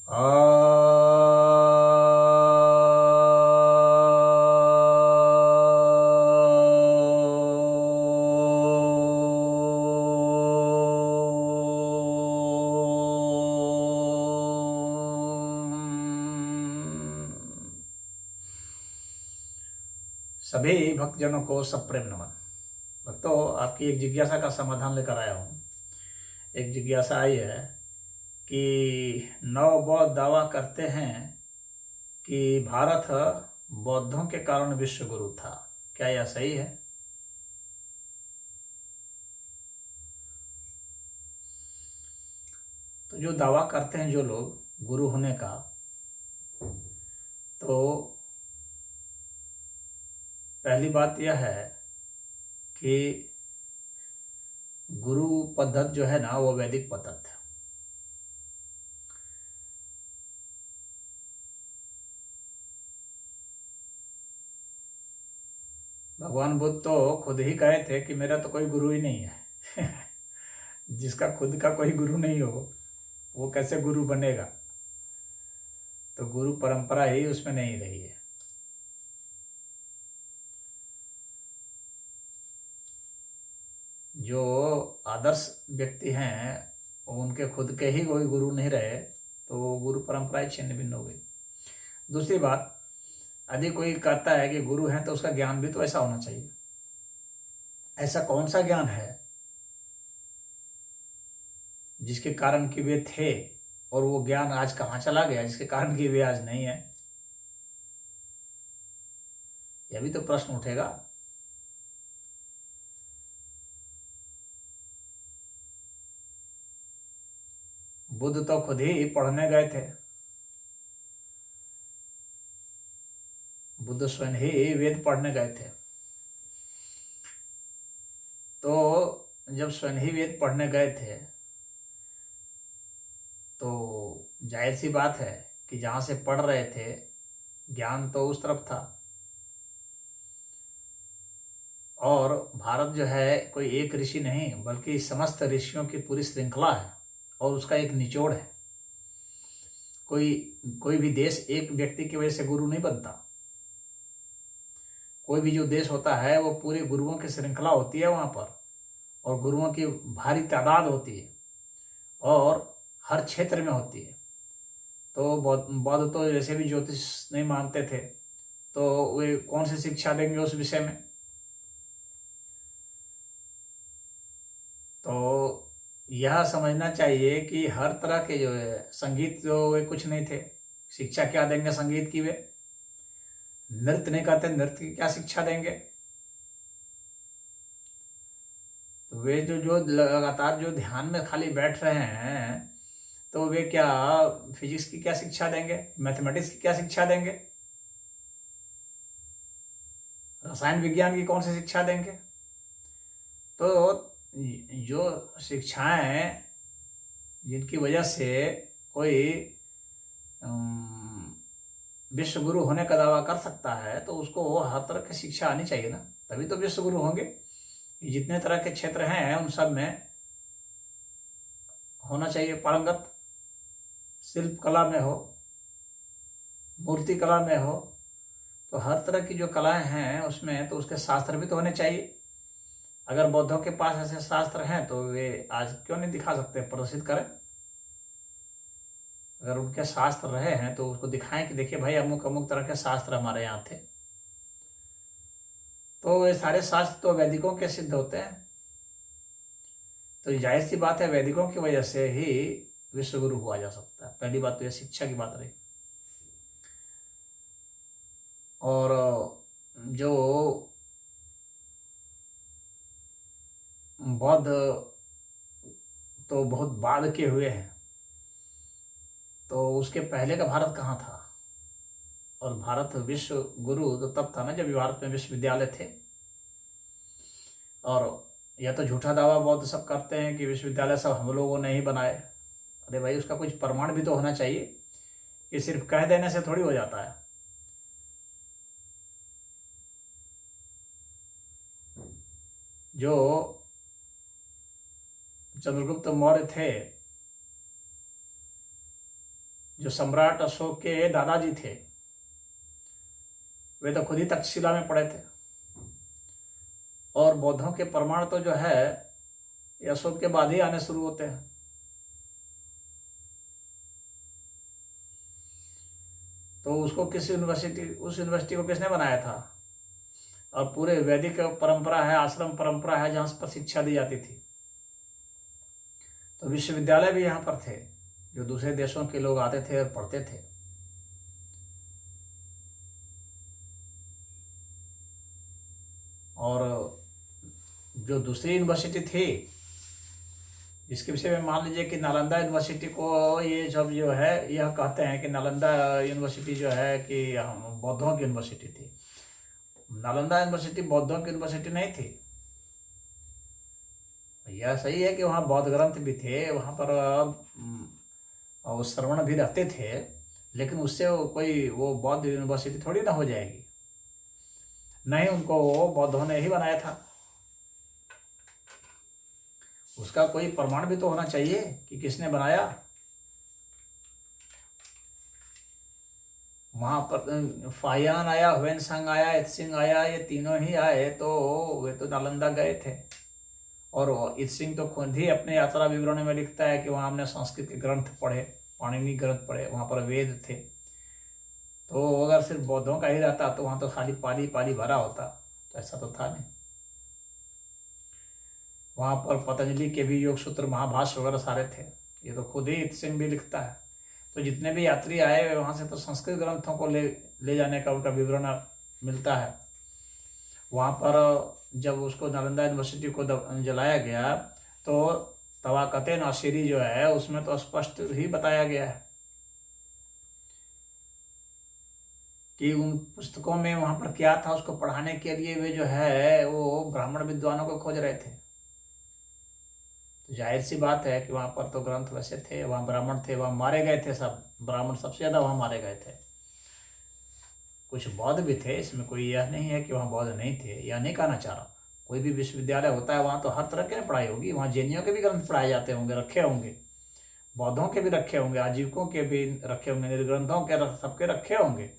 सभी भक्तजनों को सप्रेम नमन। भक्तों, आपकी एक जिज्ञासा का समाधान लेकर आया हूँ। एक जिज्ञासा आई है कि नव बौद्ध दावा करते हैं कि भारत बौद्धों के कारण विश्व गुरु था। क्या यह सही है? तो जो दावा करते हैं जो लोग गुरु होने का, तो पहली बात यह है कि गुरु पद्धत जो है ना, वो वैदिक पद्धत है। भगवान बुद्ध तो खुद ही कहे थे कि मेरा तो कोई गुरु ही नहीं है। जिसका खुद का कोई गुरु नहीं हो वो कैसे गुरु बनेगा? तो गुरु परंपरा ही उसमें नहीं रही है। जो आदर्श व्यक्ति हैं उनके खुद के ही कोई गुरु नहीं रहे तो गुरु परंपराएं छिन्न भिन्न हो गई। दूसरी बात, यदि कोई कहता है कि गुरु है तो उसका ज्ञान भी तो ऐसा होना चाहिए। ऐसा कौन सा ज्ञान है जिसके कारण कि वे थे और वो ज्ञान आज कहाँ चला गया, जिसके कारण कि वे आज नहीं है? यह भी तो प्रश्न उठेगा। बुद्ध तो खुद ही पढ़ने गए थे। बुद्ध स्वयं ही वेद पढ़ने गए थे। तो जब स्वयं ही वेद पढ़ने गए थे तो जाहिर सी बात है कि जहां से पढ़ रहे थे ज्ञान तो उस तरफ था। और भारत जो है कोई एक ऋषि नहीं बल्कि समस्त ऋषियों की पूरी श्रृंखला है और उसका एक निचोड़ है। कोई कोई भी देश एक व्यक्ति की वजह से गुरु नहीं बनता। कोई भी जो देश होता है वो पूरे गुरुओं की श्रृंखला होती है वहाँ पर, और गुरुओं की भारी तादाद होती है और हर क्षेत्र में होती है। तो बौद्ध तो जैसे भी ज्योतिष नहीं मानते थे तो वे कौन सी शिक्षा देंगे उस विषय में? तो यह समझना चाहिए कि हर तरह के जो है संगीत, जो वे कुछ नहीं थे, शिक्षा क्या देंगे संगीत की? वे नृत्य नहीं करते, नृत्य की क्या शिक्षा देंगे? तो वे जो लगातार जो ध्यान में खाली बैठ रहे हैं तो वे क्या फिजिक्स की क्या शिक्षा देंगे, मैथमेटिक्स की क्या शिक्षा देंगे, रसायन विज्ञान की कौन सी शिक्षा देंगे? तो जो शिक्षाएं जिनकी वजह से कोई विश्व गुरु होने का दावा कर सकता है तो उसको हर तरह की शिक्षा आनी चाहिए ना, तभी तो विश्व गुरु होंगे। जितने तरह के क्षेत्र हैं उन सब में होना चाहिए पारंगत। शिल्प कला में हो, मूर्ति कला में हो, तो हर तरह की जो कलाएं हैं उसमें तो उसके शास्त्र भी तो होने चाहिए। अगर बौद्धों के पास ऐसे शास्त्र हैं तो वे आज क्यों नहीं दिखा सकते, प्रदर्शित करें। अगर उनके शास्त्र रहे हैं तो उसको दिखाएं कि देखिए भाई अमुक अमुक तरह के शास्त्र हमारे यहाँ थे। तो ये सारे शास्त्र तो वैदिकों के सिद्ध होते हैं। तो जाहिर सी बात है वैदिकों की वजह से ही विश्व गुरु हुआ जा सकता है। पहली बात तो यह शिक्षा की बात रही। और जो बौद्ध तो बहुत बाद के हुए हैं, तो उसके पहले का भारत कहाँ था? और भारत विश्व गुरु तो तब था ना जब भारत में विश्वविद्यालय थे। और यह तो झूठा दावा बौद्ध सब करते हैं कि विश्वविद्यालय सब हम लोगों ने ही बनाए। अरे भाई, उसका कुछ प्रमाण भी तो होना चाहिए कि सिर्फ कह देने से थोड़ी हो जाता है। जो चंद्रगुप्त मौर्य थे जो सम्राट अशोक के दादाजी थे वे तो खुद ही तक्षशिला में पढ़े थे, और बौद्धों के प्रमाण तो जो है ये अशोक के बाद ही आने शुरू होते हैं। तो उसको किस यूनिवर्सिटी, उस यूनिवर्सिटी को किसने बनाया था? और पूरे वैदिक परंपरा है, आश्रम परंपरा है जहां पर शिक्षा दी जाती थी। तो विश्वविद्यालय भी यहाँ पर थे, जो दूसरे देशों के लोग आते थे और पढ़ते थे। और जो दूसरी यूनिवर्सिटी थी जिसके विषय में मान लीजिए कि नालंदा यूनिवर्सिटी को ये जब जो है यह कहते हैं कि नालंदा यूनिवर्सिटी जो है कि बौद्धों की यूनिवर्सिटी थी। नालंदा यूनिवर्सिटी बौद्धों की यूनिवर्सिटी नहीं थी। यह सही है कि वहाँ बौद्ध ग्रंथ भी थे, वहाँ पर श्रवण भी रहते थे, लेकिन उससे कोई वो बौद्ध यूनिवर्सिटी थोड़ी ना हो जाएगी। नहीं, उनको वो बौद्धों ने ही बनाया था। उसका कोई प्रमाण भी तो होना चाहिए कि किसने बनाया। वहां पर फाहियान आया, ह्वेनसांग आया, इत्सिंग आया, ये तीनों ही आए तो वे तो नालंदा गए थे। और इत्सिंग तो खुद ही अपने यात्रा विवरण में लिखता है कि वहां हमने संस्कृत के ग्रंथ पढ़े, पाणिनि ग्रंथ पढ़े, वहां पर वेद थे। तो अगर सिर्फ बौद्धों का ही रहता तो वहां तो खाली पाली पाली भरा होता, तो ऐसा तो था नहीं। वहां पर पतंजलि के भी योग सूत्र, महाभाष्य वगैरह सारे थे। ये तो खुद ही इत्सिंग भी लिखता है। तो जितने भी यात्री आए वहां से तो संस्कृत ग्रंथों को ले जाने का उनका विवरण मिलता है। वहां पर जब उसको नालंदा यूनिवर्सिटी को जलाया गया तो तवाकते नासिरी जो है उसमें तो स्पष्ट ही बताया गया है कि उन पुस्तकों में वहां पर क्या था, उसको पढ़ाने के लिए वे जो है वो ब्राह्मण विद्वानों को खोज रहे थे। तो जाहिर सी बात है कि वहां पर तो ग्रंथ वैसे थे, वहां ब्राह्मण थे, वहां मारे गए थे सब ब्राह्मण, सबसे ज्यादा वहां मारे गए थे। कुछ बौद्ध भी थे, इसमें कोई यह नहीं है कि वहां बौद्ध नहीं थे, यह नहीं कहना चाह रहा। कोई भी विश्वविद्यालय होता है वहां तो हर तरह की पढ़ाई होगी। वहां जैनियों के भी ग्रंथ पढ़ाए जाते होंगे, रखे होंगे, बौद्धों के भी रखे होंगे, आजीविकों के भी रखे होंगे, निर्ग्रंथों के सबके रखे होंगे।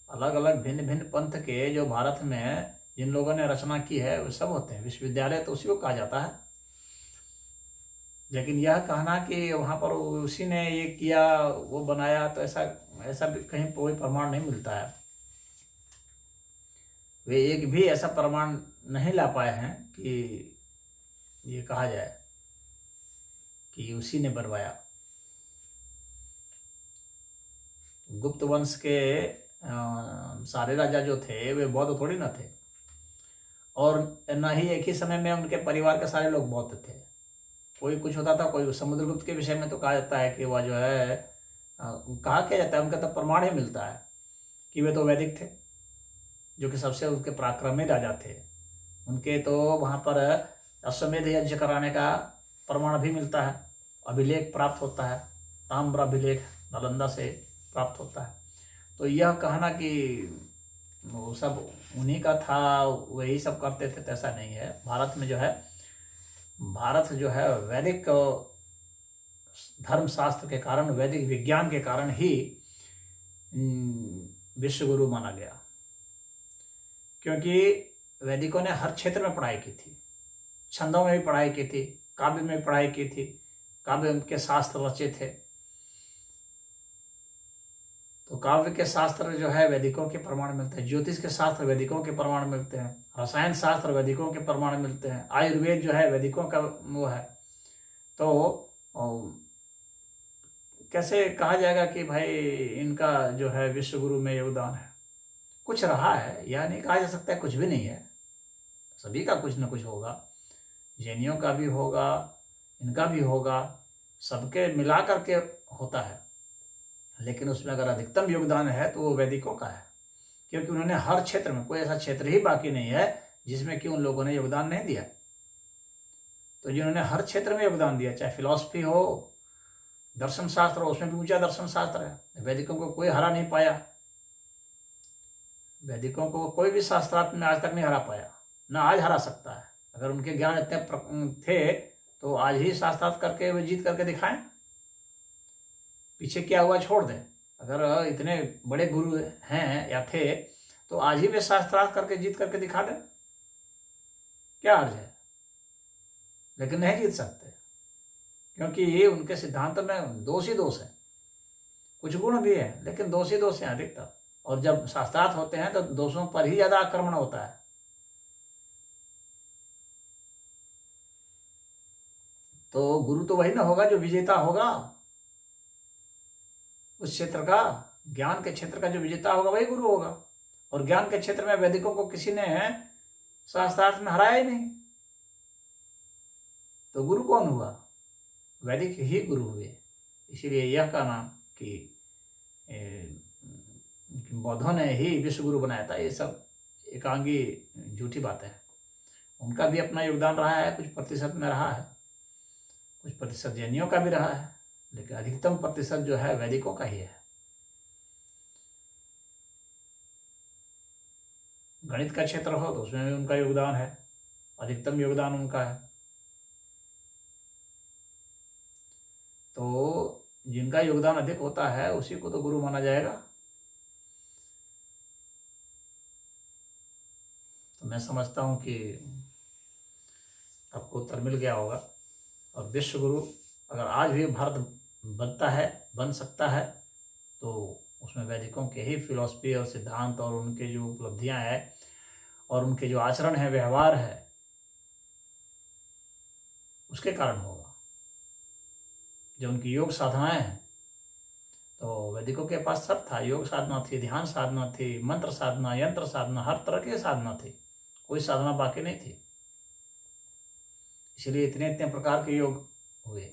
अलग अलग भिन्न भिन्न पंथ के जो भारत में जिन लोगों ने रचना की है वो सब होते हैं। विश्वविद्यालय तो उसी को कहा जाता है। लेकिन यह कहना कि वहां पर उसी ने ये किया, वो बनाया, तो ऐसा भी कहीं कोई प्रमाण नहीं मिलता है। वे एक भी ऐसा प्रमाण नहीं ला पाए हैं कि ये कहा जाए कि उसी ने बनवाया। गुप्त वंश के सारे राजा जो थे वे बौद्ध थोड़ी ना थे, और न ही एक ही समय में उनके परिवार के सारे लोग बौद्ध थे। कोई कुछ होता था, कोई समुद्रगुप्त के विषय में तो कहा जाता है कि वह जो है कहा क्या जाता है, उनका तो प्रमाण ही मिलता है कि वे तो वैदिक थे, जो कि सबसे उसके पराक्रमी राजा थे। उनके तो वहां पर अश्वमेध यज्ञ कराने का प्रमाण भी मिलता है, अभिलेख प्राप्त होता है, ताम्र अभिलेख नालंदा से प्राप्त होता है। तो यह कहना कि वो सब उन्हीं का था, वही सब करते थे, तो ऐसा नहीं है। भारत में जो है, भारत जो है वैदिक धर्मशास्त्र के कारण, वैदिक विज्ञान के कारण ही विश्व गुरु माना गया, क्योंकि वैदिकों ने हर क्षेत्र में पढ़ाई की थी। छंदों में भी पढ़ाई की थी, काव्य में पढ़ाई की थी, काव्य के शास्त्र रचे थे। तो काव्य के शास्त्र जो है वैदिकों के प्रमाण मिलते हैं, ज्योतिष के शास्त्र वैदिकों के प्रमाण मिलते हैं, रसायन शास्त्र वैदिकों के प्रमाण मिलते हैं, आयुर्वेद जो है वैदिकों का वो है। तो कैसे कहा जाएगा कि भाई इनका जो है विश्व गुरु में योगदान है? कुछ रहा है, यह नहीं कहा जा सकता है कुछ भी नहीं है। सभी का कुछ ना कुछ होगा, जैनियों का भी होगा, इनका भी होगा, सबके मिला करके होता है। लेकिन उसमें अगर अधिकतम योगदान है तो वो वैदिकों का है, क्योंकि उन्होंने हर क्षेत्र में, कोई ऐसा क्षेत्र ही बाकी नहीं है जिसमें कि उन लोगों ने योगदान नहीं दिया। तो जिन्होंने हर क्षेत्र में योगदान दिया, चाहे फिलॉसफी हो, दर्शन शास्त्र हो, उसमें भी ऊंचा दर्शन शास्त्र है। वैदिकों को कोई हरा नहीं पाया, वैदिकों को कोई भी शास्त्रार्थ में आज तक नहीं हरा पाया, ना आज हरा सकता है। अगर उनके ज्ञान इतने थे तो आज ही शास्त्रार्थ करके वे जीत करके दिखाएं। पीछे क्या हुआ छोड़ दें। अगर इतने बड़े गुरु हैं या थे तो आज ही वे शास्त्रार्थ करके जीत करके दिखा दें, क्या अर्ज है। लेकिन नहीं जीत सकते, क्योंकि ये उनके सिद्धांत में दोष ही दोष है। कुछ गुण भी है लेकिन दोष ही दोष है अधिकतर, और जब शास्त्रार्थ होते हैं तो दोषों पर ही ज्यादा आक्रमण होता है। तो गुरु तो वही ना होगा जो विजेता होगा उस क्षेत्र का, ज्ञान के क्षेत्र का जो विजेता होगा वही गुरु होगा। और ज्ञान के क्षेत्र में वैदिकों को किसी ने शास्त्रार्थ में हराया ही नहीं, तो गुरु कौन हुआ? वैदिक ही गुरु हुए। इसीलिए यह कहना कि बौद्धों ने ही विश्व गुरु बनाया था, ये सब एकांगी झूठी बातें हैं। उनका भी अपना योगदान रहा है, कुछ प्रतिशत में रहा है, कुछ प्रतिशत जैनियों का भी रहा है, लेकिन अधिकतम प्रतिशत जो है वैदिकों का ही है। गणित का क्षेत्र हो तो उसमें भी उनका योगदान है, अधिकतम योगदान उनका है। तो जिनका योगदान अधिक होता है उसी को तो गुरु माना जाएगा। तो मैं समझता हूं कि आपको उत्तर मिल गया होगा। और विश्व गुरु अगर आज भी भारत बनता है, बन सकता है, तो उसमें वैदिकों के ही फिलॉसफी और सिद्धांत और उनके जो उपलब्धियां हैं और उनके जो आचरण है, व्यवहार है, उसके कारण होगा। जो उनकी योग साधनाएं हैं, तो वैदिकों के पास सब था। योग साधना थी, ध्यान साधना थी, मंत्र साधना, यंत्र साधना, हर तरह की साधना थी, कोई साधना बाकी नहीं थी। इसलिए इतने इतने प्रकार के योग हुए।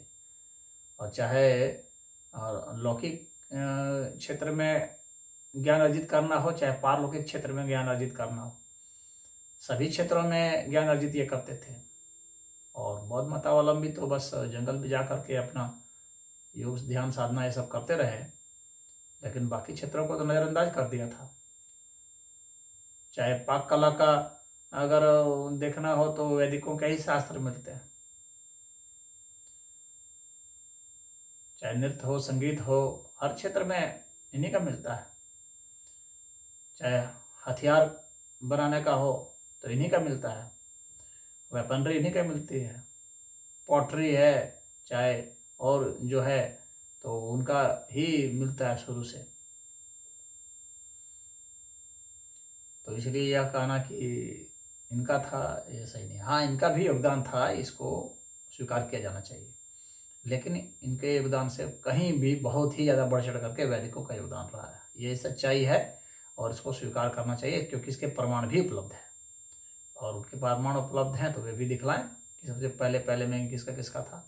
और चाहे लौकिक क्षेत्र में ज्ञान अर्जित करना हो, चाहे पारलौकिक क्षेत्र में ज्ञान अर्जित करना हो, सभी क्षेत्रों में ज्ञान अर्जित ये करते थे। और बौद्ध मतावलंबी तो बस जंगल में जा करके अपना योग ध्यान साधना ये सब करते रहे, लेकिन बाकी क्षेत्रों को तो नज़रअंदाज कर दिया था। चाहे पाक कला का अगर देखना हो तो वैदिकों के ही शास्त्र मिलते हैं, चाहे नृत्य हो, संगीत हो, हर क्षेत्र में इन्हीं का मिलता है। चाहे हथियार बनाने का हो तो इन्हीं का मिलता है, वेपनरी इन्हीं का मिलती है, पॉटरी है चाहे और जो है तो उनका ही मिलता है शुरू से। तो इसलिए यह कहना कि इनका था, ये सही नहीं। हाँ, इनका भी योगदान था, इसको स्वीकार किया जाना चाहिए, लेकिन इनके योगदान से कहीं भी बहुत ही ज़्यादा बढ़ चढ़ करके वैदिकों का योगदान रहा है। ये सच्चाई है और इसको स्वीकार करना चाहिए, क्योंकि इसके प्रमाण भी उपलब्ध है। और उनके प्रमाण उपलब्ध हैं तो वे भी दिखलाएं कि सबसे पहले में किसका किसका था।